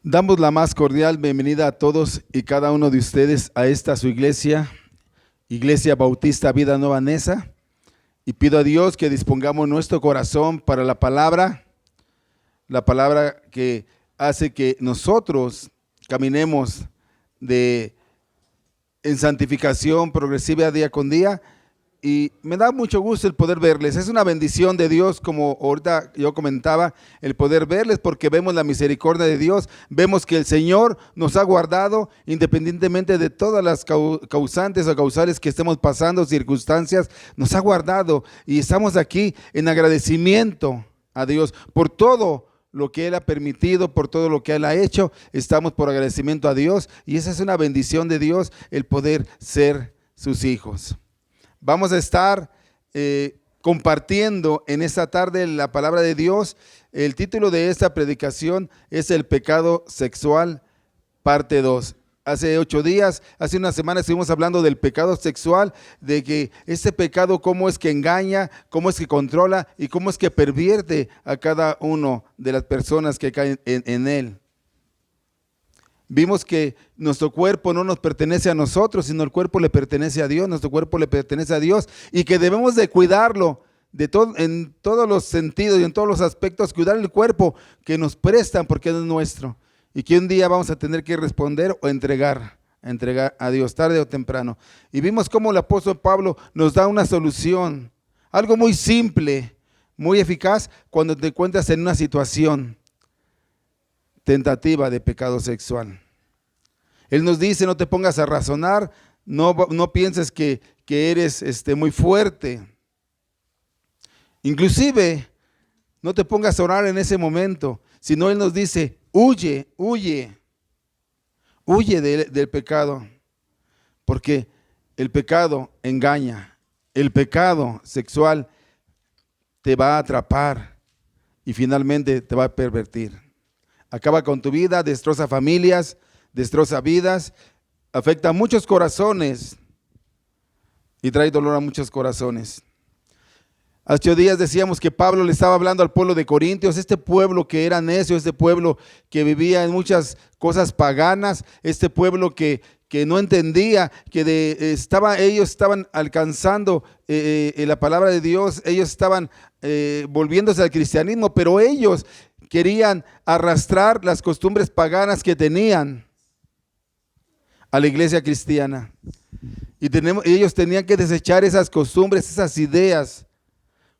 Damos la más cordial bienvenida a todos y cada uno de ustedes a esta su iglesia, Iglesia Bautista Vida Nueva Neza, y pido a Dios que dispongamos nuestro corazón para la palabra que hace que nosotros caminemos en santificación progresiva día con día. Y me da mucho gusto el poder verles. Es una bendición de Dios, como ahorita yo comentaba, el poder verles, porque vemos la misericordia de Dios, vemos que el Señor nos ha guardado independientemente de todas las causantes o causales que estemos pasando, circunstancias, nos ha guardado y estamos aquí en agradecimiento a Dios por todo lo que Él ha permitido, por todo lo que Él ha hecho. Estamos por agradecimiento a Dios y esa es una bendición de Dios, el poder ser sus hijos. Vamos a estar compartiendo en esta tarde la palabra de Dios. El título de esta predicación es El pecado sexual, parte 2. Hace 8 días, hace una semana estuvimos hablando del pecado sexual, de que este pecado cómo es que engaña, cómo es que controla y cómo es que pervierte a cada uno de las personas que caen en él. Vimos que nuestro cuerpo no nos pertenece a nosotros, sino el cuerpo le pertenece a Dios, nuestro cuerpo le pertenece a Dios y que debemos de cuidarlo en todos los sentidos y en todos los aspectos, cuidar el cuerpo que nos prestan porque es nuestro y que un día vamos a tener que responder o entregar a Dios, tarde o temprano. Y vimos cómo el apóstol Pablo nos da una solución, algo muy simple, muy eficaz cuando te encuentras en una situación tentativa de pecado sexual. Él nos dice: no te pongas a razonar, no pienses que eres muy fuerte. Inclusive, no te pongas a orar en ese momento, sino Él nos dice: huye del pecado, porque el pecado engaña, el pecado sexual te va a atrapar y finalmente te va a pervertir. Acaba con tu vida, destroza familias, destroza vidas, afecta a muchos corazones y trae dolor a muchos corazones. Hace 8 días decíamos que Pablo le estaba hablando al pueblo de Corintios, este pueblo que era necio, este pueblo que vivía en muchas cosas paganas, este pueblo que no entendía que ellos estaban alcanzando la palabra de Dios, ellos estaban volviéndose al cristianismo, pero ellos querían arrastrar las costumbres paganas que tenían a la iglesia cristiana. Y ellos tenían que desechar esas costumbres, esas ideas,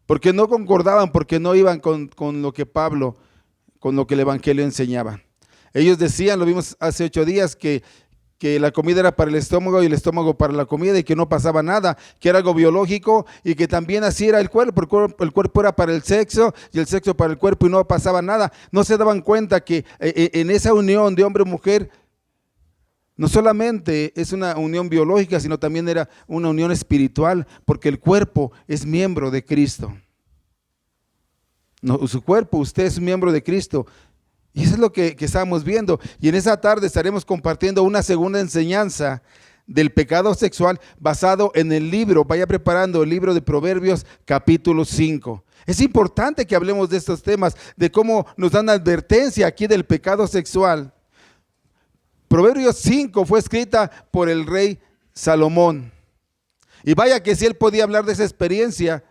porque no concordaban, porque no iban con lo que Pablo, con lo que el evangelio enseñaba. Ellos decían, lo vimos hace 8 días, que la comida era para el estómago y el estómago para la comida y que no pasaba nada, que era algo biológico y que también así era el cuerpo era para el sexo y el sexo para el cuerpo y no pasaba nada. No se daban cuenta que en esa unión de hombre y mujer no solamente es una unión biológica, sino también era una unión espiritual, porque el cuerpo es miembro de Cristo. No, su cuerpo, usted es miembro de Cristo. Y eso es lo que estamos viendo. Y en esa tarde estaremos compartiendo una segunda enseñanza del pecado sexual basado en el libro. Vaya preparando el libro de Proverbios capítulo 5. Es importante que hablemos de estos temas, de cómo nos dan advertencia aquí del pecado sexual. Proverbios 5 fue escrita por el rey Salomón. Y vaya que si él podía hablar de esa experiencia.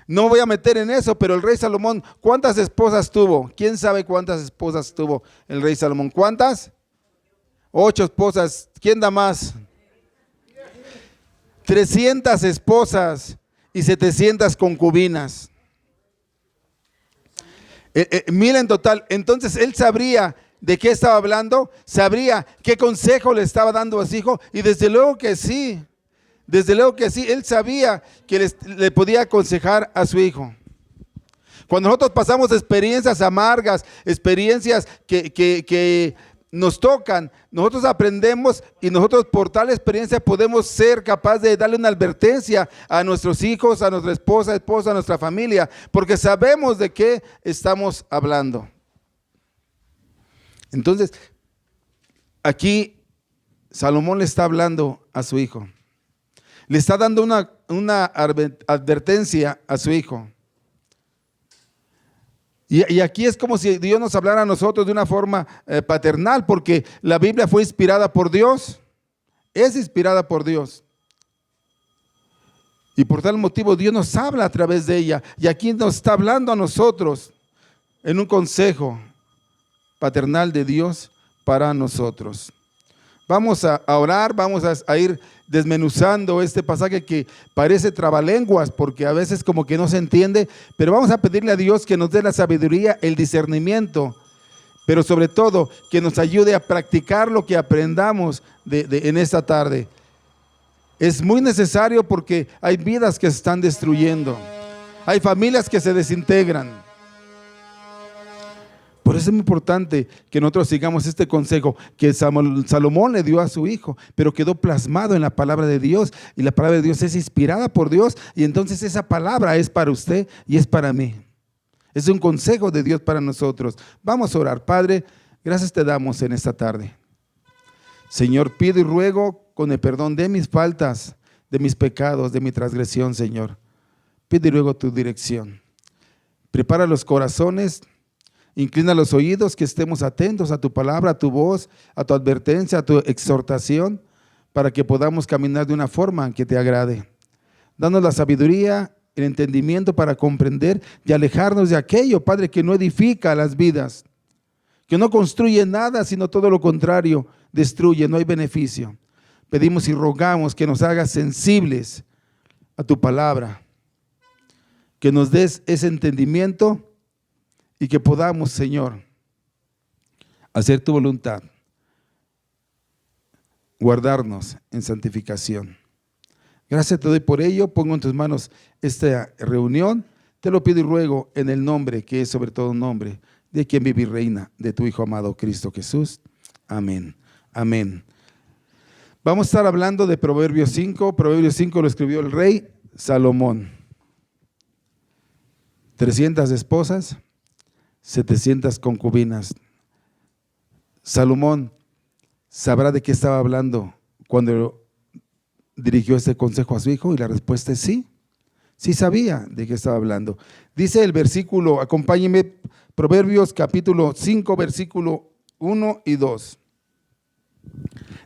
No me voy a meter en eso, pero el rey Salomón, ¿cuántas esposas tuvo? ¿Quién sabe cuántas esposas tuvo el rey Salomón? ¿Cuántas? 8 esposas. ¿Quién da más? 300 esposas y 700 concubinas. 1000 en total. Entonces él sabría de qué estaba hablando, sabría qué consejo le estaba dando a su hijo, y desde luego que sí. Desde luego que sí, él sabía que le podía aconsejar a su hijo. Cuando nosotros pasamos experiencias amargas, experiencias que nos tocan, nosotros aprendemos y nosotros por tal experiencia podemos ser capaces de darle una advertencia a nuestros hijos, a nuestra esposa, a nuestra familia, porque sabemos de qué estamos hablando. Entonces, aquí Salomón le está hablando a su hijo. Le está dando una advertencia a su hijo. Y aquí es como si Dios nos hablara a nosotros de una forma paternal, porque la Biblia fue inspirada por Dios, es inspirada por Dios. Y por tal motivo Dios nos habla a través de ella. Y aquí nos está hablando a nosotros en un consejo paternal de Dios para nosotros. Vamos a orar, vamos a ir desmenuzando este pasaje que parece trabalenguas porque a veces como que no se entiende, pero vamos a pedirle a Dios que nos dé la sabiduría, el discernimiento, pero sobre todo que nos ayude a practicar lo que aprendamos en esta tarde. Es muy necesario porque hay vidas que se están destruyendo, hay familias que se desintegran. Por eso es muy importante que nosotros sigamos este consejo que Salomón le dio a su hijo, pero quedó plasmado en la palabra de Dios, y la palabra de Dios es inspirada por Dios, y entonces esa palabra es para usted y es para mí. Es un consejo de Dios para nosotros. Vamos a orar. Padre, gracias te damos en esta tarde. Señor, pido y ruego con el perdón de mis faltas, de mis pecados, de mi transgresión, Señor. Pido y ruego tu dirección. Prepara los corazones, inclina los oídos, que estemos atentos a tu palabra, a tu voz, a tu advertencia, a tu exhortación, para que podamos caminar de una forma que te agrade. Danos la sabiduría, el entendimiento para comprender y alejarnos de aquello, Padre, que no edifica las vidas, que no construye nada, sino todo lo contrario, destruye, no hay beneficio. Pedimos y rogamos que nos hagas sensibles a tu palabra, que nos des ese entendimiento y que podamos, Señor, hacer tu voluntad, guardarnos en santificación. Gracias te doy por ello. Pongo en tus manos esta reunión. Te lo pido y ruego en el nombre que es sobre todo nombre, de quien vive y reina, de tu Hijo amado Cristo Jesús. Amén. Amén. Vamos a estar hablando de Proverbios 5. Proverbios 5 lo escribió el rey Salomón. 300 esposas, 700 concubinas. Salomón sabrá de qué estaba hablando cuando dirigió este consejo a su hijo, y la respuesta es sí. Sí sabía de qué estaba hablando. Dice el versículo, acompáñenme, Proverbios capítulo 5, versículo 1 y 2.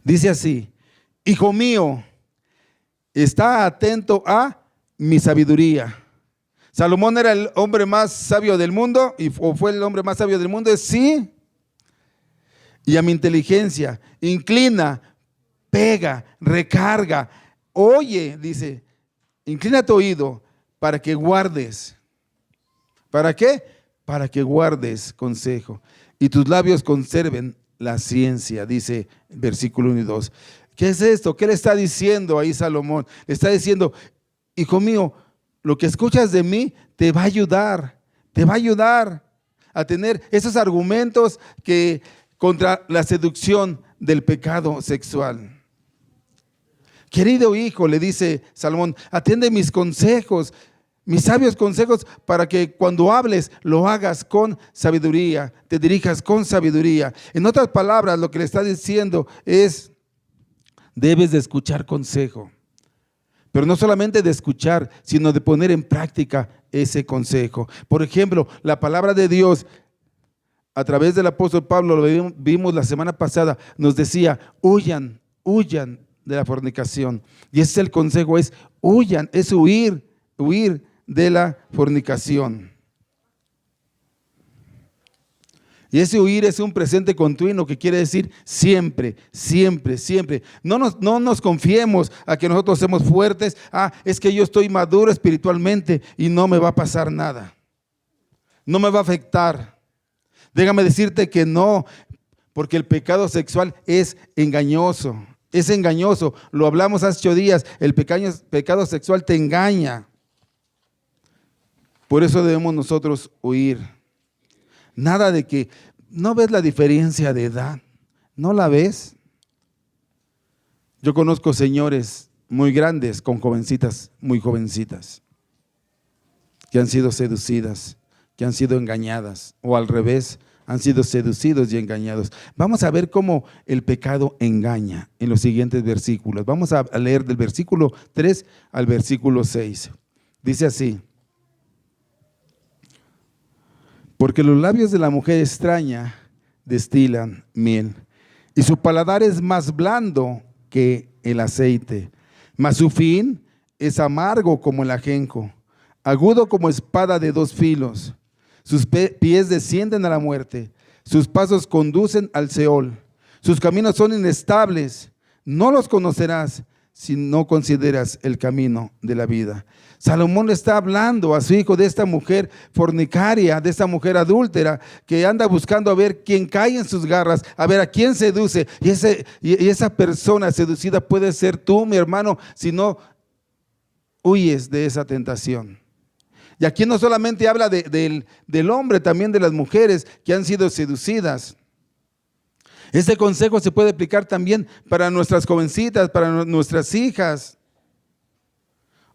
Dice así: hijo mío, está atento a mi sabiduría. ¿Salomón era el hombre más sabio del mundo? ¿O fue el hombre más sabio del mundo? Sí. Y a mi inteligencia, inclina, pega, recarga, oye, dice, inclina tu oído para que guardes. ¿Para qué? Para que guardes consejo y tus labios conserven la ciencia, dice el versículo 1 y 2. ¿Qué es esto? ¿Qué le está diciendo ahí Salomón? Le está diciendo, hijo mío, lo que escuchas de mí te va a ayudar a tener esos argumentos que contra la seducción del pecado sexual. Querido hijo, le dice Salomón, atiende mis consejos, mis sabios consejos, para que cuando hables lo hagas con sabiduría, te dirijas con sabiduría. En otras palabras, lo que le está diciendo es, debes de escuchar consejo. Pero no solamente de escuchar, sino de poner en práctica ese consejo. Por ejemplo, la palabra de Dios, a través del apóstol Pablo, lo vimos la semana pasada, nos decía, huyan de la fornicación. Y ese es el consejo, es huyan, es huir de la fornicación. Y ese huir es un presente continuo, que quiere decir siempre, siempre, siempre. No nos confiemos a que nosotros somos fuertes. Es que yo estoy maduro espiritualmente y no me va a pasar nada. No me va a afectar. Déjame decirte que no, porque el pecado sexual es engañoso. Es engañoso. Lo hablamos hace 8 días. El pecado sexual te engaña. Por eso debemos nosotros huir. Nada de que, ¿no ves la diferencia de edad? ¿No la ves? Yo conozco señores muy grandes con jovencitas, muy jovencitas, que han sido seducidas, que han sido engañadas, o al revés, han sido seducidos y engañados. Vamos a ver cómo el pecado engaña en los siguientes versículos. Vamos a leer del versículo 3 al versículo 6. Dice así: Porque los labios de la mujer extraña destilan miel, y su paladar es más blando que el aceite, mas su fin es amargo como el ajenjo, agudo como espada de dos filos. Sus pies descienden a la muerte, sus pasos conducen al Seol. Sus caminos son inestables, no los conocerás si no consideras el camino de la vida. Salomón le está hablando a su hijo de esta mujer fornicaria, de esta mujer adúltera, que anda buscando a ver quién cae en sus garras, a ver a quién seduce. Y esa persona seducida puede ser tú, mi hermano, si no huyes de esa tentación. Y aquí no solamente habla del hombre, también de las mujeres que han sido seducidas. Este consejo se puede aplicar también para nuestras jovencitas, para nuestras hijas.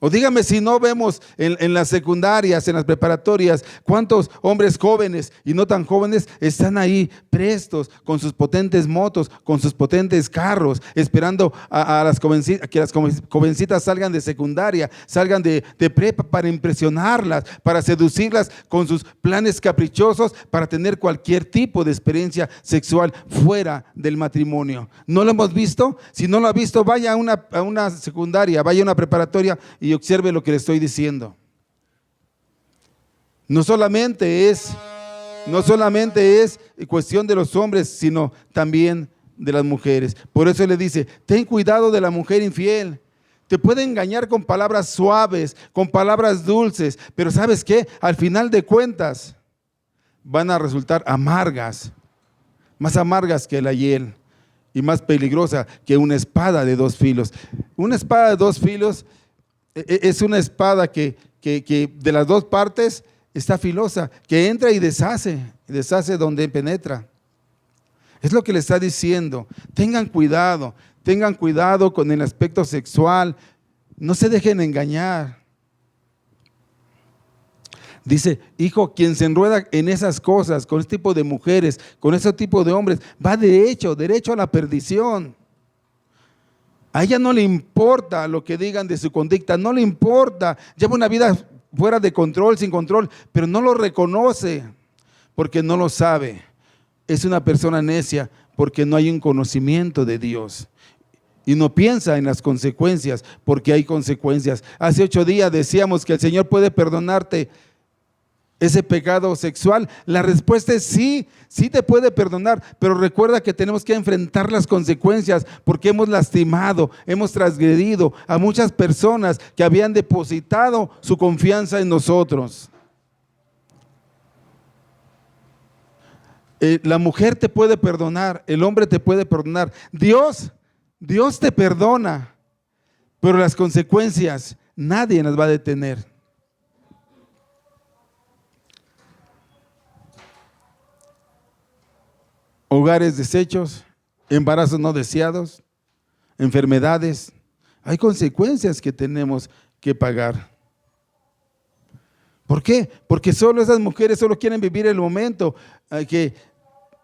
O dígame si no vemos en las secundarias, en las preparatorias, cuántos hombres jóvenes y no tan jóvenes están ahí prestos con sus potentes motos, con sus potentes carros, esperando a las jovencitas, que las jovencitas salgan de secundaria, salgan de prepa para impresionarlas, para seducirlas con sus planes caprichosos, para tener cualquier tipo de experiencia sexual fuera del matrimonio. ¿No lo hemos visto? Si no lo ha visto, vaya a una secundaria, vaya a una preparatoria y observe lo que le estoy diciendo. No solamente es cuestión de los hombres, sino también de las mujeres. Por eso le dice, ten cuidado de la mujer infiel. Te puede engañar con palabras suaves, con palabras dulces, pero ¿sabes qué? Al final de cuentas van a resultar amargas, más amargas que la hiel y más peligrosa que una espada de dos filos. Una espada de dos filos es una espada que de las dos partes está filosa, que entra y deshace donde penetra. Es lo que le está diciendo. Tengan cuidado con el aspecto sexual, no se dejen engañar. Dice, hijo, quien se enrueda en esas cosas, con este tipo de mujeres, con ese tipo de hombres, va derecho a la perdición. A ella no le importa lo que digan de su conducta, no le importa, lleva una vida fuera de control, sin control, pero no lo reconoce porque no lo sabe. Es una persona necia porque no hay un conocimiento de Dios y no piensa en las consecuencias porque hay consecuencias. Hace 8 días decíamos que el Señor puede perdonarte ese pecado sexual. La respuesta es sí, sí te puede perdonar, pero recuerda que tenemos que enfrentar las consecuencias porque hemos lastimado, hemos transgredido a muchas personas que habían depositado su confianza en nosotros. La mujer te puede perdonar, el hombre te puede perdonar, Dios te perdona, pero las consecuencias nadie las va a detener. Hogares deshechos, embarazos no deseados, enfermedades. Hay consecuencias que tenemos que pagar. ¿Por qué? Porque solo esas mujeres solo quieren vivir el momento, que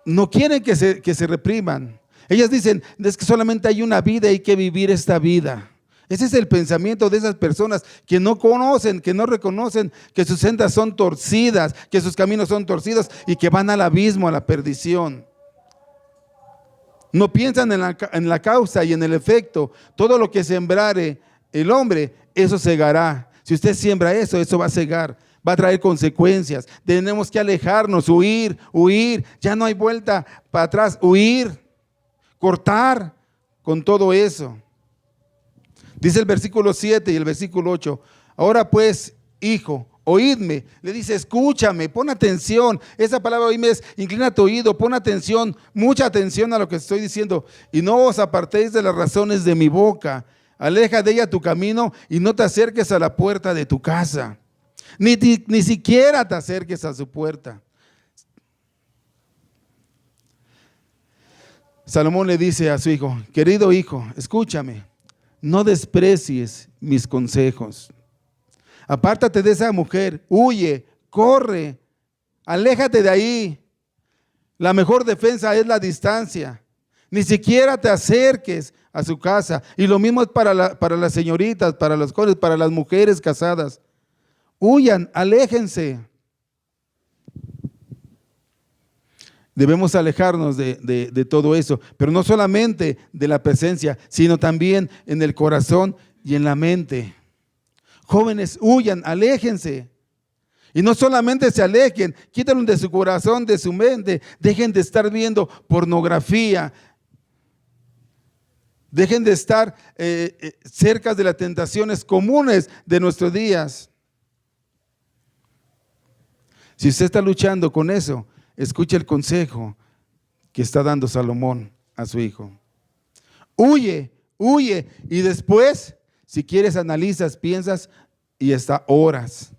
no quieren que se repriman. Ellas dicen, es que solamente hay una vida y hay que vivir esta vida. Ese es el pensamiento de esas personas que no conocen, que no reconocen que sus sendas son torcidas, que sus caminos son torcidos y que van al abismo, a la perdición. No piensan en la causa y en el efecto. Todo lo que sembrare el hombre, eso segará. Si usted siembra eso, eso va a segar, va a traer consecuencias. Tenemos que alejarnos, huir. Ya no hay vuelta para atrás, huir, cortar con todo eso. Dice el versículo 7 y el versículo 8. Ahora pues, hijo, oídme. Le dice, escúchame, pon atención. Esa palabra oídme es, inclina tu oído, pon atención, mucha atención a lo que estoy diciendo. Y no os apartéis de las razones de mi boca. Aleja de ella tu camino y no te acerques a la puerta de tu casa. Ni siquiera te acerques a su puerta. Salomón le dice a su hijo, querido hijo, escúchame, no desprecies mis consejos. Apártate de esa mujer, huye, corre, aléjate de ahí. La mejor defensa es la distancia. Ni siquiera te acerques a su casa. Y lo mismo es para las señoritas, para los jóvenes, para las mujeres casadas. Huyan, aléjense. Debemos alejarnos de todo eso, pero no solamente de la presencia, sino también en el corazón y en la mente. Jóvenes, huyan, aléjense. Y no solamente se alejen, quítenlo de su corazón, de su mente. Dejen de estar viendo pornografía. Dejen de estar cerca de las tentaciones comunes de nuestros días. Si usted está luchando con eso, escuche el consejo que está dando Salomón a su hijo. Huye, huye. Y después, si quieres, analizas, piensas y hasta oras.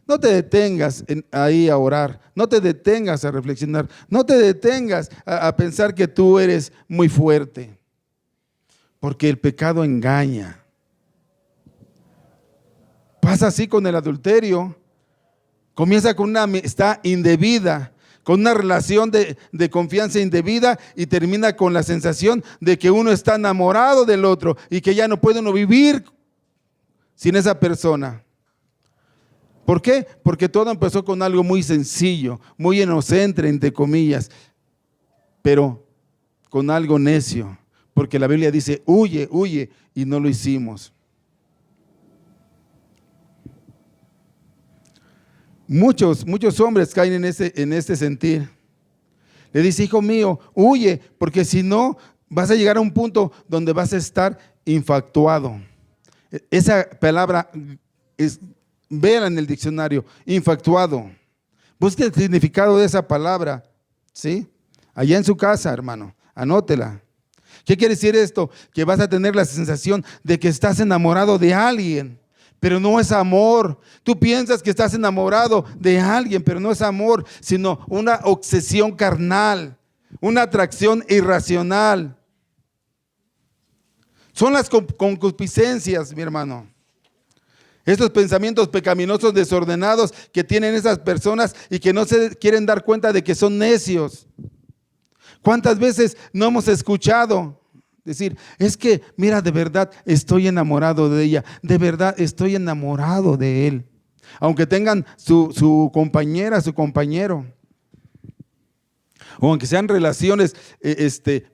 No te detengas ahí a orar, no te detengas a reflexionar, no te detengas a pensar que tú eres muy fuerte, porque el pecado engaña. Pasa así con el adulterio, comienza con una amistad indebida, con una relación de confianza indebida y termina con la sensación de que uno está enamorado del otro y que ya no puede uno vivir sin esa persona. ¿Por qué? Porque todo empezó con algo muy sencillo, muy inocente, entre comillas, pero con algo necio, porque la Biblia dice, huye, huye, y no lo hicimos. Muchos hombres caen en este sentir. Le dice, hijo mío, huye, porque si no, vas a llegar a un punto donde vas a estar infatuado. Esa palabra véala en el diccionario, infatuado. Busque el significado de esa palabra, ¿sí? Allá en su casa, hermano, anótela. ¿Qué quiere decir esto? Que vas a tener la sensación de que estás enamorado de alguien, pero no es amor. Tú piensas que estás enamorado de alguien, pero no es amor, sino una obsesión carnal, una atracción irracional. Son las concupiscencias, mi hermano. Estos pensamientos pecaminosos desordenados que tienen esas personas y que no se quieren dar cuenta de que son necios. ¿Cuántas veces no hemos escuchado decir, es que, mira, de verdad estoy enamorado de ella, de verdad estoy enamorado de él? Aunque tengan su compañera, su compañero, o aunque sean relaciones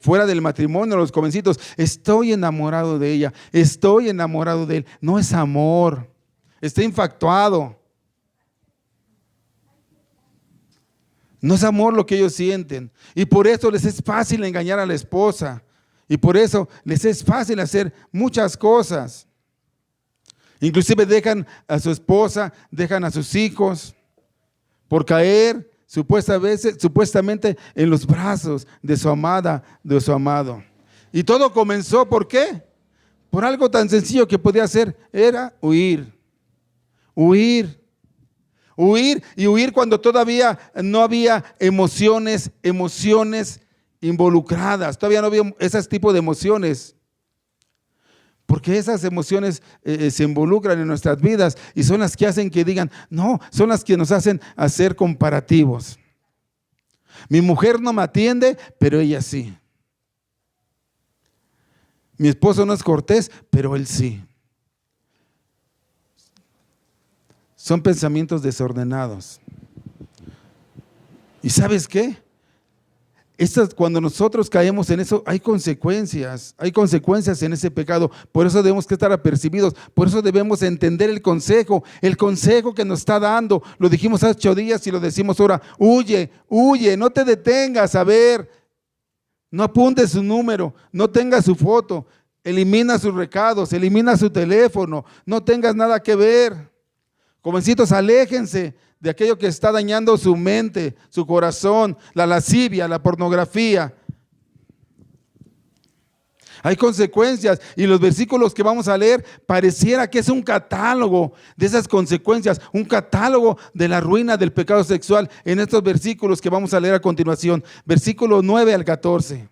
fuera del matrimonio, los jovencitos, estoy enamorado de ella, estoy enamorado de él. No es amor, está infatuado. No es amor lo que ellos sienten. Y por eso les es fácil engañar a la esposa. Y por eso les es fácil hacer muchas cosas. Inclusive dejan a su esposa, dejan a sus hijos por caer supuestamente en los brazos de su amada, de su amado. Y todo comenzó, ¿por qué? Por algo tan sencillo que podía hacer, era huir. Huir. Huir y huir cuando todavía no había emociones involucradas, todavía no había ese tipo de emociones. Porque esas emociones se involucran en nuestras vidas y son las que hacen que digan, no, son las que nos hacen hacer comparativos. Mi mujer no me atiende, pero ella sí. Mi esposo no es cortés, pero él sí. Son pensamientos desordenados. ¿Y sabes qué? Cuando nosotros caemos en eso, hay consecuencias en ese pecado. Por eso debemos que estar apercibidos, por eso debemos entender el consejo que nos está dando. Lo dijimos hace 8 días y lo decimos ahora, huye, huye, no te detengas a ver, no apuntes su número, no tengas su foto, elimina sus recados, elimina su teléfono, no tengas nada que ver. Jovencitos, aléjense de aquello que está dañando su mente, su corazón, la lascivia, la pornografía. Hay consecuencias y los versículos que vamos a leer pareciera que es un catálogo de esas consecuencias, un catálogo de la ruina del pecado sexual en estos versículos que vamos a leer a continuación, versículos 9 al 14.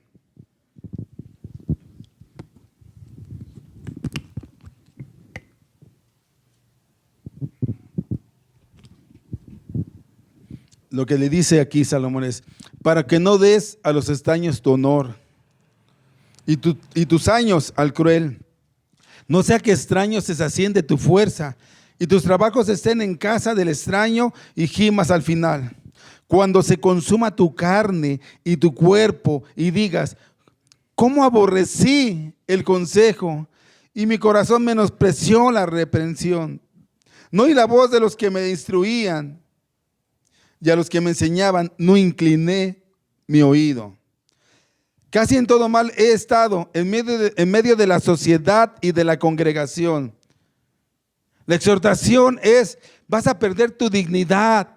Lo que le dice aquí Salomón es, para que no des a los extraños tu honor y tus años al cruel. No sea que extraños se sacien de tu fuerza y tus trabajos estén en casa del extraño y gimas al final. Cuando se consuma tu carne y tu cuerpo y digas, ¿cómo aborrecí el consejo y mi corazón menospreció la reprensión? No oí la voz de los que me instruían y a los que me enseñaban no incliné mi oído. Casi en todo mal he estado en medio de la sociedad y de la congregación. La exhortación es, vas a perder tu dignidad,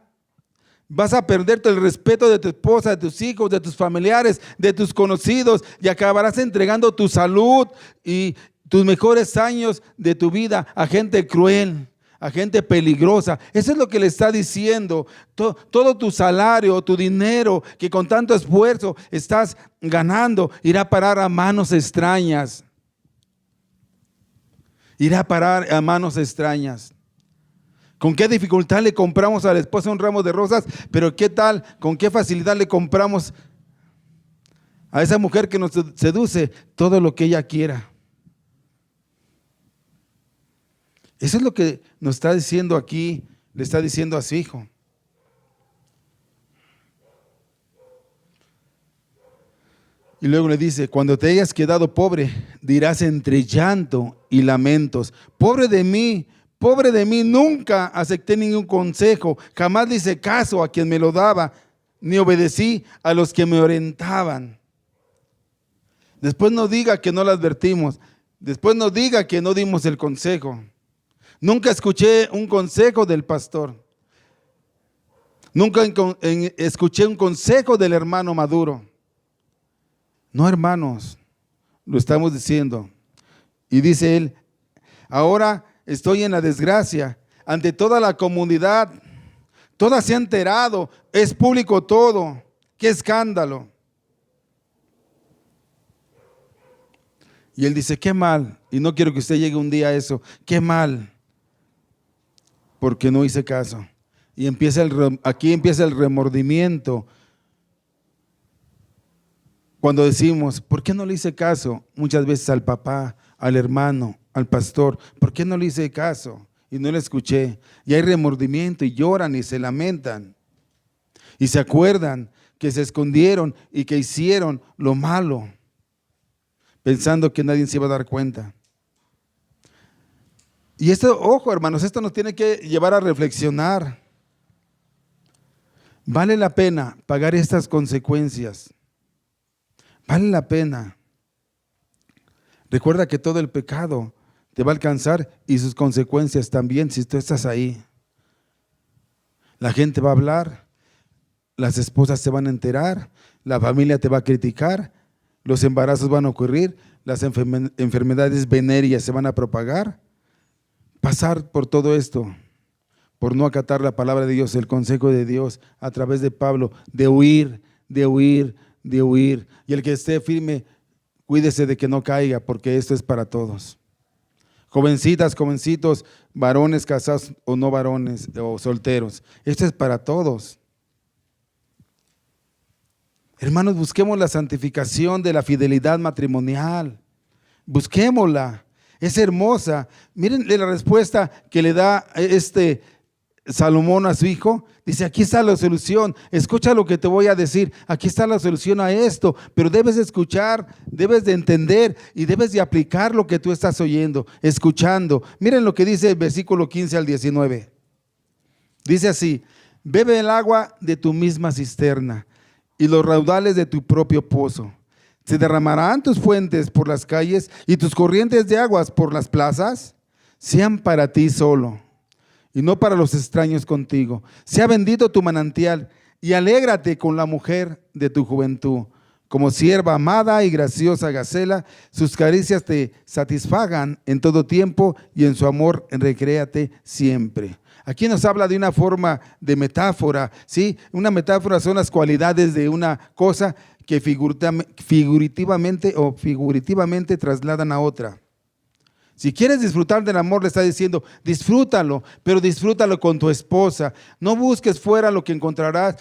vas a perder el respeto de tu esposa, de tus hijos, de tus familiares, de tus conocidos, y acabarás entregando tu salud y tus mejores años de tu vida a gente cruel, a gente peligrosa. Eso es lo que le está diciendo. Todo tu salario, tu dinero que con tanto esfuerzo estás ganando, irá a parar a manos extrañas. Irá a parar a manos extrañas. ¿Con qué dificultad le compramos a la esposa un ramo de rosas? Pero ¿qué tal? ¿Con qué facilidad le compramos a esa mujer que nos seduce todo lo que ella quiera? Eso es lo que nos está diciendo aquí, le está diciendo a su hijo. Y luego le dice, cuando te hayas quedado pobre, dirás entre llanto y lamentos, pobre de mí, nunca acepté ningún consejo, jamás le hice caso a quien me lo daba, ni obedecí a los que me orientaban. Después no diga que no lo advertimos, después no diga que no dimos el consejo. Nunca escuché un consejo del pastor. Nunca escuché un consejo del hermano maduro. No, hermanos, lo estamos diciendo. Y dice él, ahora estoy en la desgracia ante toda la comunidad. Toda se ha enterado, es público todo. ¡Qué escándalo! Y él dice, qué mal. Y no quiero que usted llegue un día a eso. Qué mal. Porque no hice caso. Y aquí empieza el remordimiento. Cuando decimos, ¿por qué no le hice caso? Muchas veces al papá, al hermano, al pastor. ¿Por qué no le hice caso? Y no le escuché. Y hay remordimiento y lloran y se lamentan. Y se acuerdan que se escondieron y que hicieron lo malo, pensando que nadie se iba a dar cuenta. Y esto, ojo hermanos, esto nos tiene que llevar a reflexionar. ¿Vale la pena pagar estas consecuencias? ¿Vale la pena? Recuerda que todo el pecado te va a alcanzar y sus consecuencias también si tú estás ahí. La gente va a hablar, las esposas se van a enterar, la familia te va a criticar, los embarazos van a ocurrir, las enfermedades venéreas se van a propagar. Pasar por todo esto, por no acatar la palabra de Dios, el consejo de Dios a través de Pablo, de huir. Y el que esté firme, cuídese de que no caiga, porque esto es para todos. Jovencitas, jovencitos, varones casados o no varones, o solteros, esto es para todos. Hermanos, busquemos la santificación de la fidelidad matrimonial. Busquémosla. Es hermosa. Miren la respuesta que le da Salomón a su hijo. Dice, aquí está la solución. Escucha lo que te voy a decir. Aquí está la solución a esto. Pero debes escuchar, debes de entender y debes de aplicar lo que tú estás oyendo, escuchando. Miren lo que dice el versículo 15 al 19. Dice así, bebe el agua de tu misma cisterna y los raudales de tu propio pozo. ¿Se derramarán tus fuentes por las calles y tus corrientes de aguas por las plazas? Sean para ti solo y no para los extraños contigo. Sea bendito tu manantial y alégrate con la mujer de tu juventud. Como sierva amada y graciosa Gacela, sus caricias te satisfagan en todo tiempo y en su amor recréate siempre. Aquí nos habla de una forma de metáfora, ¿sí? Una metáfora son las cualidades de una cosa que figurativamente trasladan a otra. Si quieres disfrutar del amor, le está diciendo, disfrútalo, pero disfrútalo con tu esposa. No busques fuera lo que encontrarás,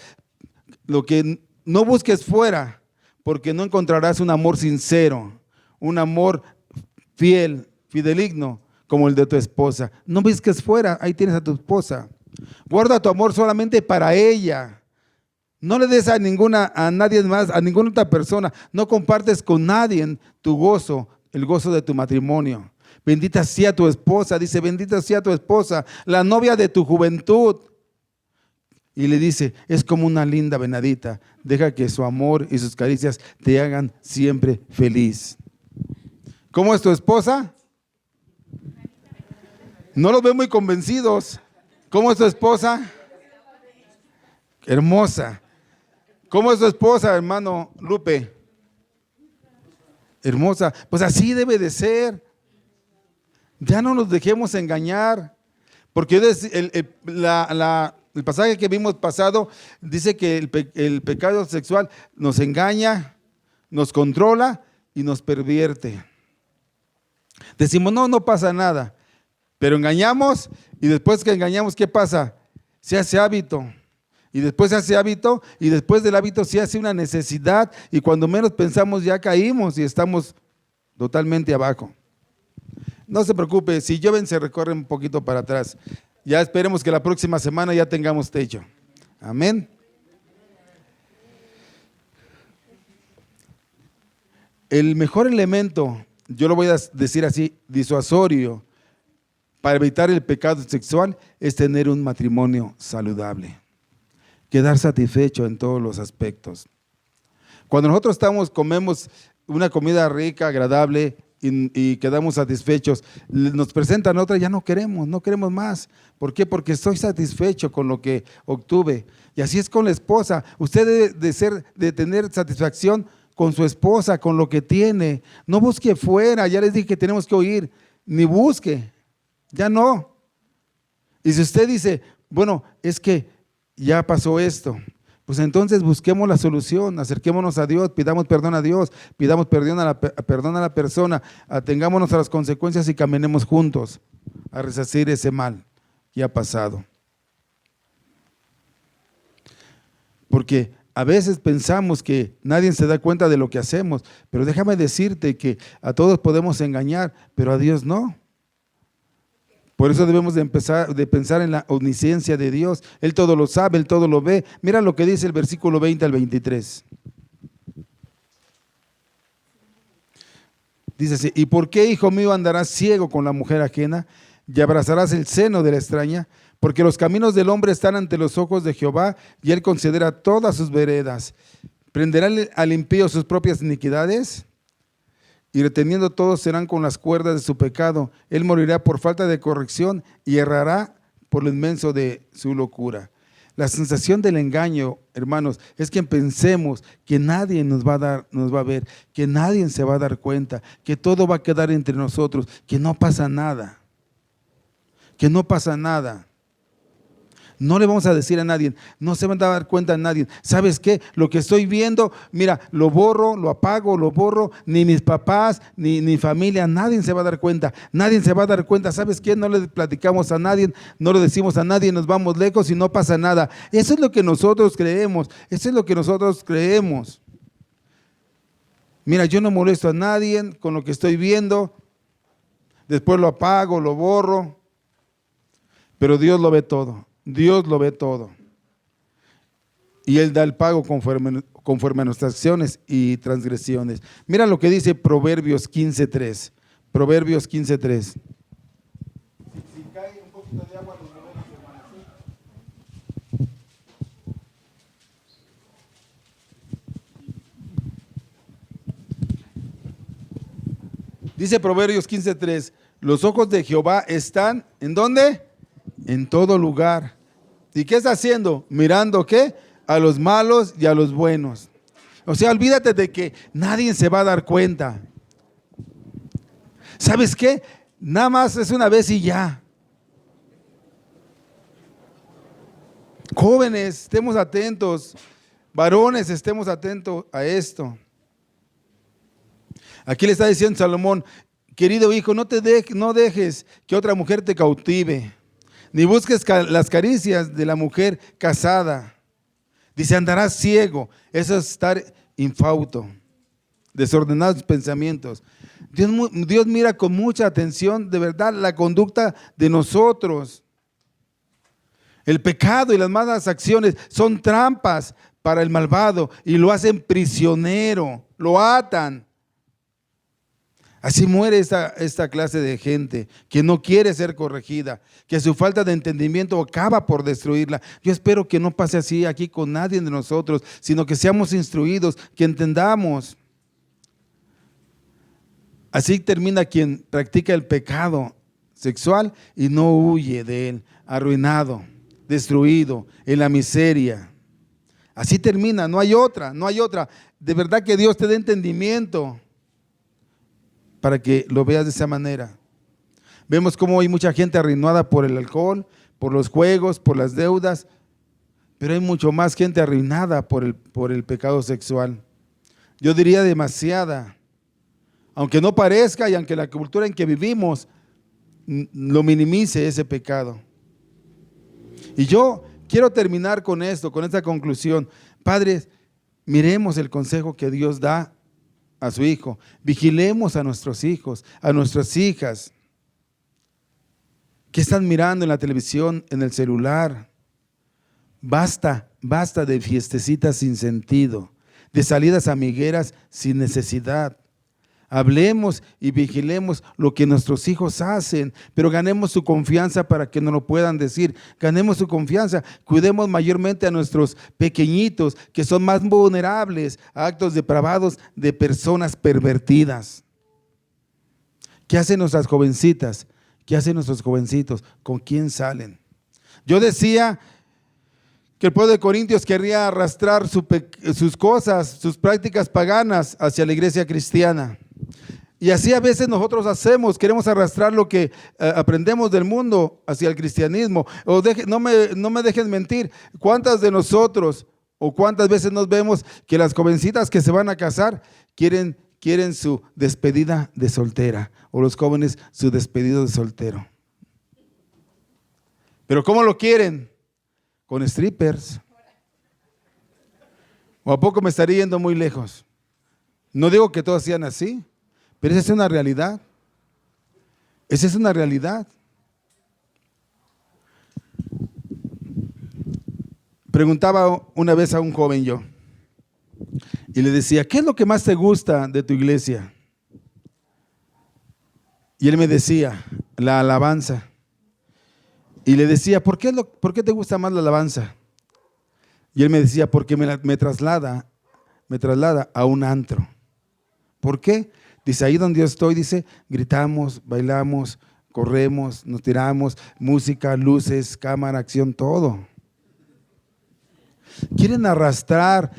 no busques fuera, porque no encontrarás un amor sincero, un amor fiel, fideligno, como el de tu esposa. No busques fuera, ahí tienes a tu esposa. Guarda tu amor solamente para ella. No le des a nadie más, a ninguna otra persona. No compartes con nadie tu gozo, el gozo de tu matrimonio. Bendita sea tu esposa, dice, bendita sea tu esposa, la novia de tu juventud. Y le dice, es como una linda venadita, deja que su amor y sus caricias te hagan siempre feliz. ¿Cómo es tu esposa? No los veo muy convencidos. ¿Cómo es tu esposa? Hermosa. ¿Cómo es tu esposa, hermano Lupe? Hermosa. Pues así debe de ser. Ya no nos dejemos engañar. Porque el pasaje que vimos pasado dice que el pecado sexual nos engaña, nos controla y nos pervierte. Decimos, no pasa nada. Pero engañamos y después que engañamos, ¿qué pasa? Se hace hábito. Y después se hace hábito y después del hábito se hace una necesidad y cuando menos pensamos ya caímos y estamos totalmente abajo. No se preocupe, si llueven se recorren un poquito para atrás. Ya esperemos que la próxima semana ya tengamos techo. Amén. El mejor elemento, yo lo voy a decir así, disuasorio, para evitar el pecado sexual es tener un matrimonio saludable. Quedar satisfecho en todos los aspectos. Cuando nosotros comemos una comida rica, agradable y quedamos satisfechos, nos presentan otra, ya no queremos más. ¿Por qué? Porque estoy satisfecho con lo que obtuve. Y así es con la esposa. Usted debe de tener satisfacción con su esposa, con lo que tiene. No busque fuera, ya les dije que tenemos que oír, ni busque, ya no. Y si usted dice, bueno, es que ya pasó esto, pues entonces busquemos la solución, acerquémonos a Dios, pidamos perdón a Dios, pidamos perdón a la persona, atengámonos a las consecuencias y caminemos juntos a resarcir ese mal que ha pasado. Porque a veces pensamos que nadie se da cuenta de lo que hacemos, pero déjame decirte que a todos podemos engañar, pero a Dios no. Por eso debemos de pensar en la omnisciencia de Dios. Él todo lo sabe, Él todo lo ve. Mira lo que dice el versículo 20 al 23. Dice así, ¿y por qué, hijo mío, andarás ciego con la mujer ajena y abrazarás el seno de la extraña? Porque los caminos del hombre están ante los ojos de Jehová y Él considera todas sus veredas. ¿Prenderá al impío sus propias iniquidades? Y reteniendo todos serán con las cuerdas de su pecado. Él morirá por falta de corrección y errará por lo inmenso de su locura. La sensación del engaño, hermanos, es que pensemos que nadie nos va a ver, que nadie se va a dar cuenta, que todo va a quedar entre nosotros, que no pasa nada, que no pasa nada. No le vamos a decir a nadie, no se van a dar cuenta a nadie. ¿Sabes qué? Lo que estoy viendo, mira, lo borro, lo apago, lo borro, ni mis papás, ni mi familia, nadie se va a dar cuenta, nadie se va a dar cuenta. ¿Sabes qué? No le platicamos a nadie, no le decimos a nadie, nos vamos lejos y no pasa nada. Eso es lo que nosotros creemos, eso es lo que nosotros creemos. Mira, yo no molesto a nadie con lo que estoy viendo, después lo apago, lo borro, pero Dios lo ve todo. Dios lo ve todo. Y Él da el pago conforme a nuestras acciones y transgresiones. Mira lo que dice Proverbios 15:3. Proverbios 15:3. Si cae un poquito de agua, los movemos, hermanos. Dice Proverbios 15:3. Los ojos de Jehová están, ¿en dónde? En todo lugar. ¿Y qué está haciendo? Mirando, ¿qué? A los malos y a los buenos. O sea, olvídate de que nadie se va a dar cuenta. ¿Sabes qué? Nada más es una vez y ya. Jóvenes, estemos atentos. Varones, estemos atentos a esto. Aquí le está diciendo Salomón, querido hijo, no dejes que otra mujer te cautive. Ni busques las caricias de la mujer casada. Dice, andarás ciego. Eso es estar infausto, desordenados pensamientos. Dios mira con mucha atención, de verdad, la conducta de nosotros. El pecado y las malas acciones son trampas para el malvado y lo hacen prisionero, lo atan. Así muere esta clase de gente que no quiere ser corregida, que su falta de entendimiento acaba por destruirla. Yo espero que no pase así aquí con nadie de nosotros, sino que seamos instruidos, que entendamos. Así termina quien practica el pecado sexual y no huye de él, arruinado, destruido, en la miseria. Así termina, no hay otra, no hay otra. De verdad que Dios te dé entendimiento para que lo veas de esa manera. Vemos cómo hay mucha gente arruinada por el alcohol, por los juegos, por las deudas, pero hay mucho más gente arruinada por el pecado sexual. Yo diría demasiada. Aunque no parezca y aunque la cultura en que vivimos lo minimice ese pecado. Y yo quiero terminar con esto, con esta conclusión. Padres, miremos el consejo que Dios da a su hijo. Vigilemos a nuestros hijos, a nuestras hijas. ¿Qué están mirando en la televisión, en el celular? Basta de fiestecitas sin sentido, de salidas amigueras sin necesidad. Hablemos y vigilemos lo que nuestros hijos hacen, pero ganemos su confianza para que no lo puedan decir. Ganemos su confianza, cuidemos mayormente a nuestros pequeñitos que son más vulnerables a actos depravados de personas pervertidas. ¿Qué hacen nuestras jovencitas? ¿Qué hacen nuestros jovencitos? ¿Con quién salen? Yo decía que el pueblo de Corintios querría arrastrar sus cosas, sus prácticas paganas hacia la iglesia cristiana. Y así a veces nosotros hacemos, queremos arrastrar lo que aprendemos del mundo hacia el cristianismo. No me dejen mentir, ¿cuántas de nosotros o cuántas veces nos vemos que las jovencitas que se van a casar quieren su despedida de soltera, o los jóvenes su despedido de soltero? ¿Pero cómo lo quieren? Con strippers. ¿O a poco me estaría yendo muy lejos? No digo que todos sean así, pero esa es una realidad. Esa es una realidad. Preguntaba una vez a un joven yo y le decía, ¿qué es lo que más te gusta de tu iglesia? Y él me decía, la alabanza. Y le decía, ¿por qué te gusta más la alabanza? Y él me decía, porque me traslada a un antro. ¿Por qué? Dice, ahí donde yo estoy, dice, gritamos, bailamos, corremos, nos tiramos, música, luces, cámara, acción, todo. Quieren arrastrar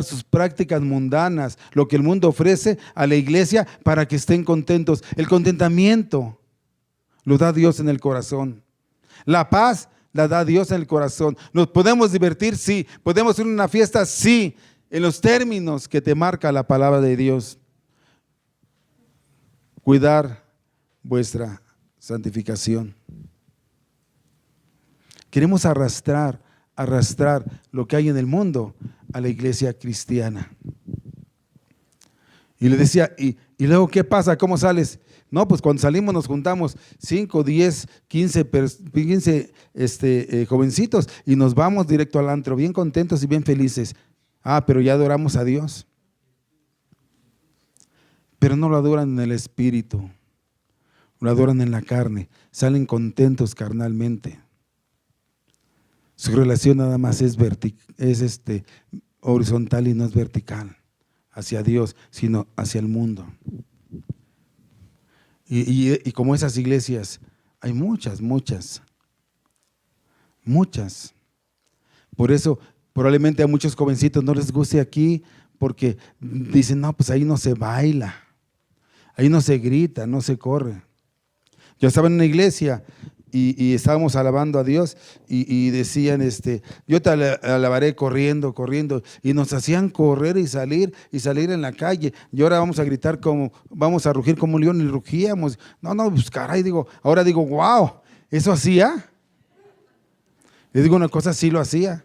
sus prácticas mundanas, lo que el mundo ofrece a la iglesia para que estén contentos. El contentamiento lo da Dios en el corazón. La paz la da Dios en el corazón. ¿Nos podemos divertir? Sí. ¿Podemos ir a una fiesta? Sí. En los términos que te marca la palabra de Dios. Cuidar vuestra santificación. Queremos arrastrar lo que hay en el mundo a la iglesia cristiana. Y le decía, ¿y luego qué pasa? ¿Cómo sales? No, pues cuando salimos nos juntamos 5, 10, 15 jovencitos y nos vamos directo al antro, bien contentos y bien felices. Ah, pero ya adoramos a Dios. Pero no lo adoran en el espíritu, lo adoran en la carne, salen contentos carnalmente. Su relación nada más es horizontal y no es vertical hacia Dios, sino hacia el mundo. Y como esas iglesias, hay muchas. Por eso probablemente a muchos jovencitos no les guste aquí, porque dicen, no, pues ahí no se baila, ahí no se grita, no se corre. Yo estaba en una iglesia y estábamos alabando a Dios y decían, yo te alabaré corriendo, y nos hacían correr y salir en la calle, y ahora vamos a gritar vamos a rugir como un león, y rugíamos. No, pues caray, ahora digo, wow, ¿eso hacía? Les digo una cosa, sí lo hacía,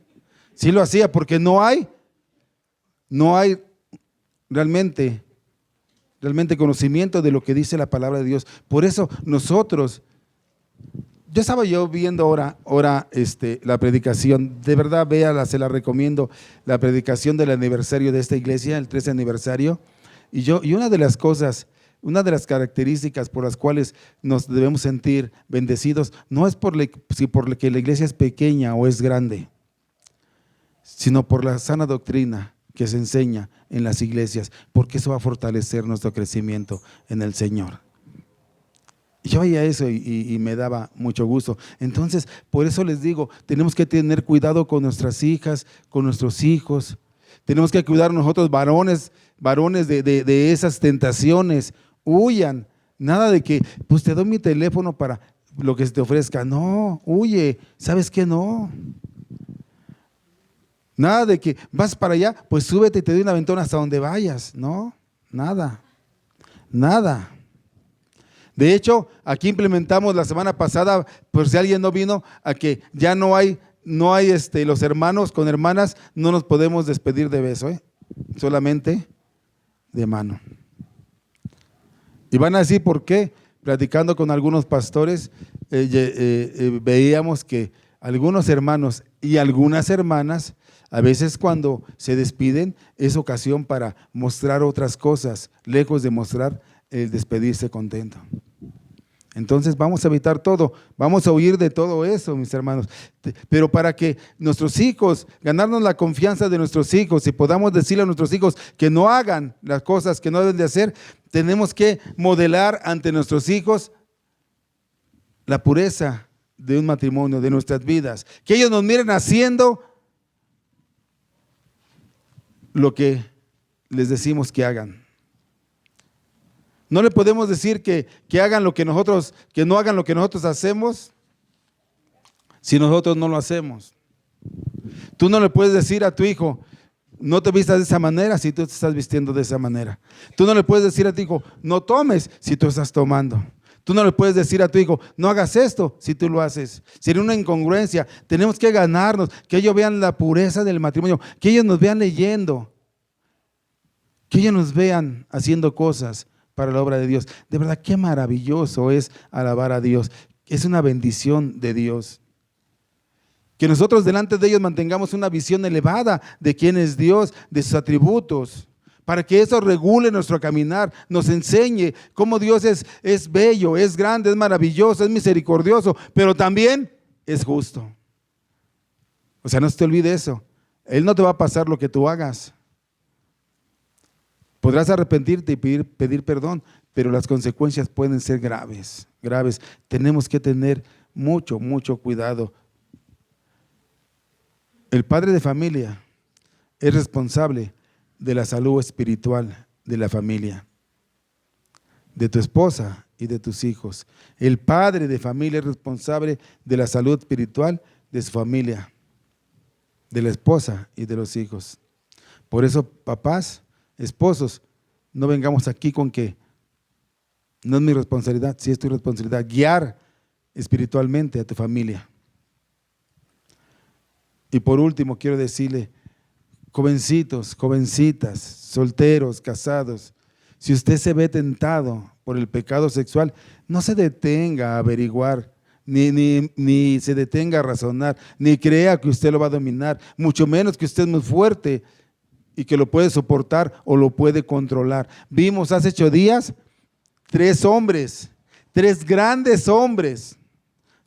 porque no hay realmente conocimiento de lo que dice la palabra de Dios. Por eso nosotros, Yo estaba viendo ahora la predicación, de verdad véala, se la recomiendo, la predicación del aniversario de esta iglesia, el 13 aniversario, y una de las cosas, una de las características por las cuales nos debemos sentir bendecidos, no es por que la iglesia es pequeña o es grande, sino por la sana doctrina que se enseña en las iglesias, porque eso va a fortalecer nuestro crecimiento en el Señor. Yo veía eso y me daba mucho gusto. Entonces, por eso les digo, tenemos que tener cuidado con nuestras hijas, con nuestros hijos. Tenemos que cuidar nosotros varones de esas tentaciones. Huyan. Nada de que, pues te doy mi teléfono para lo que se te ofrezca. No, huye. ¿Sabes qué? No. Nada de que vas para allá, pues súbete y te doy un aventón hasta donde vayas. No, nada. Nada. De hecho, aquí implementamos la semana pasada, por si alguien no vino, a que ya no hay los hermanos con hermanas, no nos podemos despedir de beso, solamente de mano. Y van a decir por qué. Platicando con algunos pastores, veíamos que algunos hermanos y algunas hermanas, a veces cuando se despiden, es ocasión para mostrar otras cosas, lejos de mostrar el despedirse contento. Entonces vamos a evitar todo, vamos a huir de todo eso, mis hermanos. Pero para que nuestros hijos, ganarnos la confianza de nuestros hijos y podamos decirle a nuestros hijos que no hagan las cosas que no deben de hacer, tenemos que modelar ante nuestros hijos la pureza de un matrimonio, de nuestras vidas. Que ellos nos miren haciendo lo que les decimos que hagan. No le podemos decir que hagan lo que nosotros, que no hagan lo que nosotros hacemos si nosotros no lo hacemos. Tú no le puedes decir a tu hijo, no te vistas de esa manera si tú te estás vistiendo de esa manera. Tú no le puedes decir a tu hijo, no tomes si tú estás tomando. Tú no le puedes decir a tu hijo, no hagas esto si tú lo haces. Sería una incongruencia. Tenemos que ganarnos, que ellos vean la pureza del matrimonio, que ellos nos vean leyendo, que ellos nos vean haciendo cosas para la obra de Dios. De verdad, qué maravilloso es alabar a Dios. Es una bendición de Dios. Que nosotros delante de ellos mantengamos una visión elevada de quién es Dios, de sus atributos, para que eso regule nuestro caminar, nos enseñe cómo Dios es bello, es grande, es maravilloso, es misericordioso, pero también es justo. O sea, no se te olvide eso. Él no te va a pasar lo que tú hagas. Podrás arrepentirte y pedir perdón, pero las consecuencias pueden ser graves, graves. Tenemos que tener mucho, mucho cuidado. El padre de familia es responsable de la salud espiritual de la familia, de tu esposa y de tus hijos. El padre de familia es responsable de la salud espiritual de su familia, de la esposa y de los hijos. Por eso, papás, esposos, no vengamos aquí con que no es mi responsabilidad, sí es tu responsabilidad, guiar espiritualmente a tu familia. Y por último, quiero decirle, jovencitos, jovencitas, solteros, casados, si usted se ve tentado por el pecado sexual, no se detenga a averiguar, ni se detenga a razonar, ni crea que usted lo va a dominar, mucho menos que usted es muy fuerte y que lo puede soportar o lo puede controlar. Vimos hace 8 días 3 hombres, 3 grandes hombres.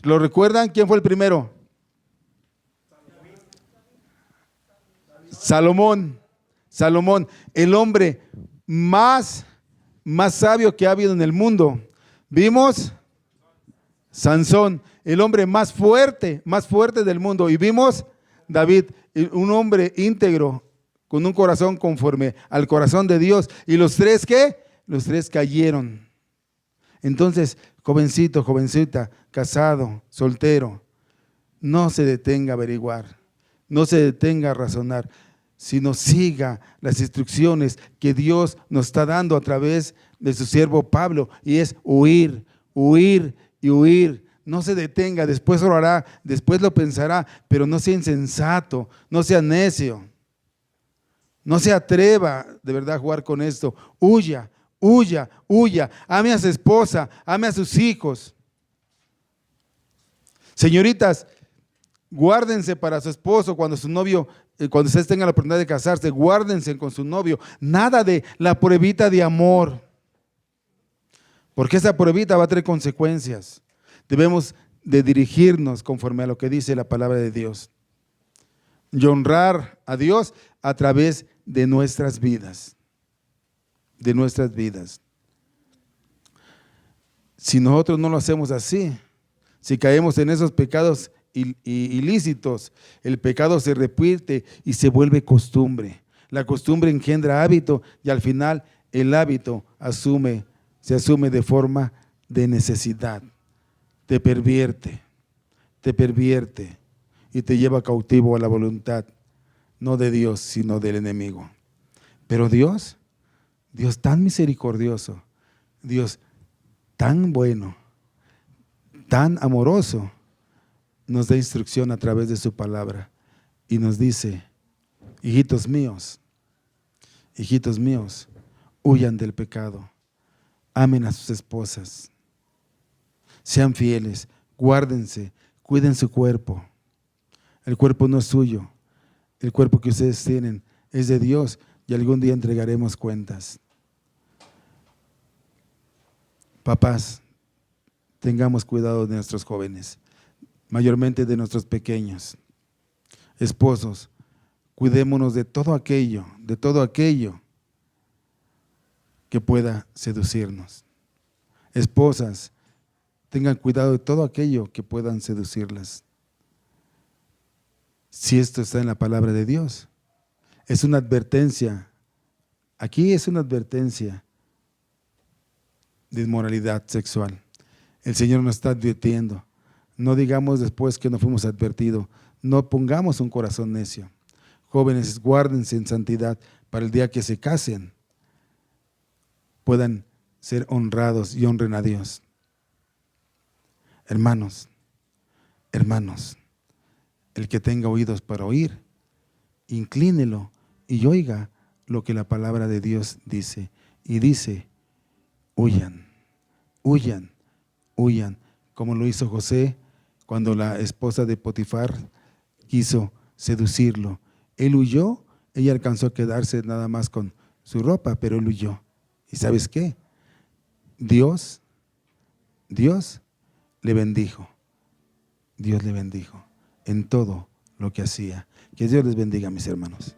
¿Lo recuerdan? ¿Quién fue el primero? Salomón, el hombre más sabio que ha habido en el mundo. Vimos Sansón, el hombre más fuerte del mundo. Y vimos David, un hombre íntegro, con un corazón conforme al corazón de Dios. ¿Y los 3 qué? Los 3 cayeron. Entonces, jovencito, jovencita, casado, soltero, no se detenga a averiguar, no se detenga a razonar, sino siga las instrucciones que Dios nos está dando a través de su siervo Pablo, y es huir, huir y huir. No se detenga, después orará, después lo pensará, pero no sea insensato, no sea necio. No se atreva de verdad a jugar con esto. Huya, huya, huya. Ame a su esposa, ame a sus hijos. Señoritas, guárdense para su esposo cuando su novio, cuando ustedes tengan la oportunidad de casarse, guárdense con su novio. Nada de la pruebita de amor, porque esa pruebita va a tener consecuencias. Debemos de dirigirnos conforme a lo que dice la palabra de Dios y honrar a Dios a través de nuestras vidas, de nuestras vidas. Si nosotros no lo hacemos así, si caemos en esos pecados ilícitos, el pecado se repite y se vuelve costumbre. La costumbre engendra hábito y al final el hábito se asume de forma de necesidad. Te pervierte y te lleva cautivo a la voluntad, no de Dios, sino del enemigo. Pero Dios tan misericordioso, Dios tan bueno, tan amoroso, nos da instrucción a través de su palabra y nos dice: hijitos míos, huyan del pecado, amen a sus esposas, sean fieles, guárdense, cuiden su cuerpo. El cuerpo no es suyo, el cuerpo que ustedes tienen es de Dios y algún día entregaremos cuentas. Papás, tengamos cuidado de nuestros jóvenes, mayormente de nuestros pequeños. Esposos, cuidémonos de todo aquello que pueda seducirnos. Esposas, tengan cuidado de todo aquello que puedan seducirlas. Si esto está en la palabra de Dios, es una advertencia. Aquí es una advertencia de inmoralidad sexual. El Señor nos está advirtiendo. No digamos después que no fuimos advertidos. No pongamos un corazón necio. Jóvenes, guárdense en santidad para el día que se casen puedan ser honrados y honren a Dios. Hermanos, el que tenga oídos para oír, inclínelo y oiga lo que la palabra de Dios dice. Y dice: huyan, como lo hizo José cuando la esposa de Potifar quiso seducirlo. Él huyó, ella alcanzó a quedarse nada más con su ropa, pero él huyó. ¿Y sabes qué? Dios le bendijo. Dios le bendijo en todo lo que hacía. Que Dios les bendiga, mis hermanos.